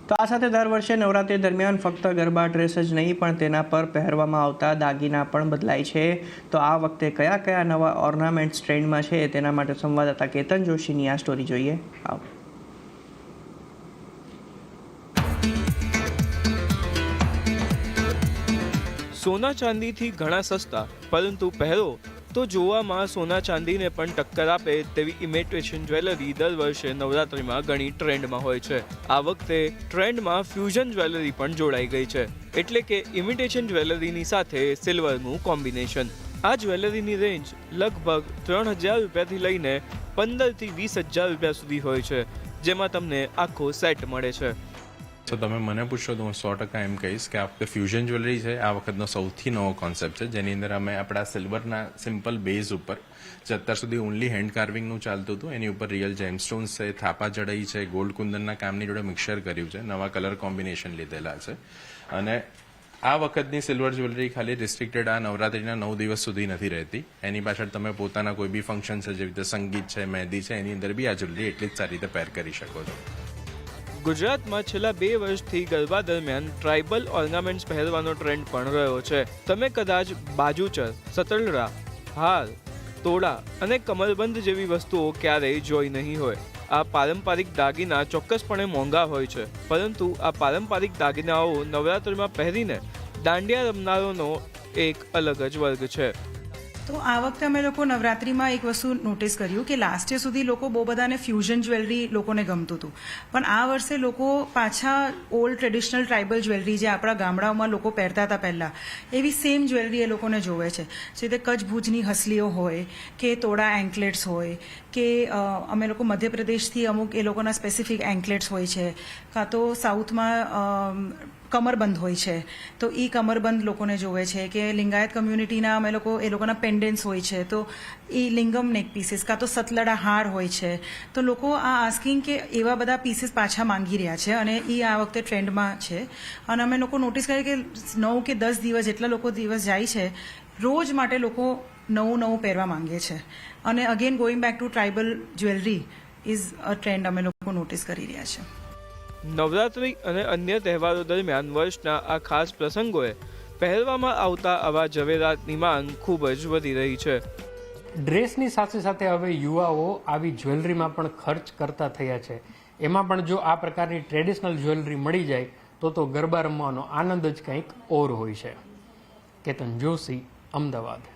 તો આ સાથે દર વર્ષે નવરાત્રિ દરમિયાન ફક્ત ગરબા ડ્રેસ જ નહીં પણ તેના પર પહેરવામાં આવતા દાગીના પણ બદલાય છે. તો આ વખતે કયા કયા નવા ઓર્નામેન્ટ્સ ટ્રેન્ડમાં છે તેના માટે સંવાદદાતા કેતન જોશીની આ સ્ટોરી જોઈએ. આવો. સોના ચાંદીથી ઘણા સસ્તા, પરંતુ પહેરો તો જોવામાં સોના ચાંદીને પણ ટક્કર આપે તેવી ઇમિટેશન જ્વેલરી દર વર્ષે નવરાત્રિમાં ઘણી ટ્રેન્ડમાં હોય છે. આ વખતે ટ્રેન્ડમાં ફ્યુઝન જ્વેલરી પણ જોડાઈ ગઈ છે, એટલે કે ઇમિટેશન જ્વેલરીની સાથે સિલ્વરનું કોમ્બિનેશન. આ જ્વેલરીની રેન્જ લગભગ 3000 રૂપિયાથી લઈને 15,000 થી 20,000 રૂપિયા સુધી હોય છે, જેમાં તમને આખો સેટ મળે છે. તો તમે મને પૂછશો તો હું 100% એમ કહીશ કે આ વખતે ફ્યુઝન જ્વેલરી છે આ વખતનો સૌથી નવો કોન્સેપ્ટ છે, જેની અંદર અમે આપણા સિલ્વરના સિમ્પલ બેઝ ઉપર જે અત્યાર સુધી ઓનલી હેન્ડ કાર્વિંગનું ચાલતું હતું એની ઉપર રિયલ જેમસ્ટોન્સ છે, થાપા જડાઈ છે, ગોલ્ડ કુંદનના કામની જોડે મિક્સર કર્યું છે, નવા કલર કોમ્બિનેશન લીધેલા છે. અને આ વખતની સિલ્વર જ્વેલરી ખાલી રિસ્ટ્રિક્ટેડ આ નવરાત્રિના 9 દિવસ સુધી નથી રહેતી. એની પાછળ તમે પોતાના કોઈ બી ફંક્શન છે, જેવી રીતે સંગીત છે, મહેંદી છે, એની અંદર બી આ જ્વેલરી એટલી જ સારી રીતે પેર કરી શકો છો. ગુજરાતમાં છેલ્લા 2 વર્ષથી ગરબા દરમિયાન ટ્રાઇબલ ઓર્નામેન્ટ્સ પહેરવાનો ટ્રેન્ડ પણ રહ્યો છે. તમે કદાચ બાજુચર, સતરડા, હાર, તોડા અને કમરબંધ જેવી વસ્તુઓ ક્યારેય જોઈ નહીં હોય. આ પારંપરિક દાગીના ચોક્કસપણે મોંઘા હોય છે, પરંતુ આ પારંપરિક દાગીનાઓ નવરાત્રિમાં પહેરીને દાંડિયા રમનારોનો એક અલગ જ વર્ગ છે. તો આ વખતે અમે લોકો નવરાત્રિમાં એક વસ્તુ નોટિસ કર્યું કે લાસ્ટ યર સુધી લોકો બહુ બધાને ફ્યુઝન જ્વેલરી લોકોને ગમતું હતું, પણ આ વર્ષે લોકો પાછા ઓલ્ડ ટ્રેડિશનલ ટ્રાઇબલ જ્વેલરી જે આપણા ગામડાઓમાં લોકો પહેરતા હતા પહેલાં, એવી સેમ જ્વેલરી એ લોકોને જોવે છે. જે રીતે કચ્છ ભુજની હસલીઓ હોય કે તોડા એન્કલેટ્સ હોય કે અમે લોકો મધ્યપ્રદેશથી અમુક એ લોકોના સ્પેસિફિક એન્કલેટ્સ હોય છે, કાં તો સાઉથમાં કમરબંધ હોય છે તો એ કમરબંધ લોકોને જોવે છે, કે લિંગાયત કમ્યુનિટીના અમે લોકો એ લોકોના પેન્ડન્ટ્સ હોય છે તો એ લિંગમ નેક પીસીસ, કાં તો સતલડા હાર હોય છે. તો લોકો આ આસ્કિંગ કે એવા બધા પીસીસ પાછા માંગી રહ્યા છે અને એ આ વખતે ટ્રેન્ડમાં છે. અને અમે લોકો નોટિસ કરીએ કે 9 કે 10 દિવસ જેટલા લોકો દિવસ જાય છે, રોજ માટે લોકો નવું પહેરવા માંગે છે. અને again going back to tribal jewellery is a trend અમે લોકો નોટિસ કરી રહ્યા છે. નવરાત્રિ અને અન્ય તહેવારો દરમિયાન વર્ષના આ ખાસ પ્રસંગોએ પહેરવામાં આવતા આવા ઝવેરાતની માંગ ખૂબ જ વધી રહી છે. ડ્રેસની સાથે સાથે હવે યુવાઓ આવી જ્વેલરીમાં પણ ખર્ચ કરતા થયા છે. એમાં પણ જો આ પ્રકારની ટ્રેડિશનલ જ્વેલરી મળી જાય તો ગરબા રમવાનો આનંદ જ કંઈક ઓર હોય છે. કેતન જોશી, અમદાવાદ.